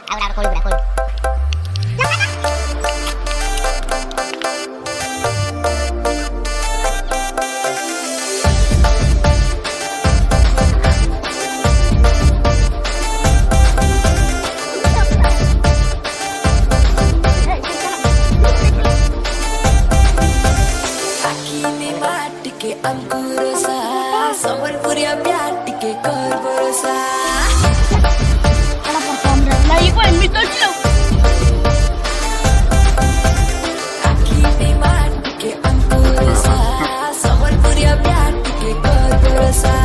Ahora columna. अंकुरोसा संबलपुरिया patty के कर भरोसा Lagi ko, mito dito. आखी में माटी के अंकुरोसा संबलपुरिया प्याटी के कर भरोसा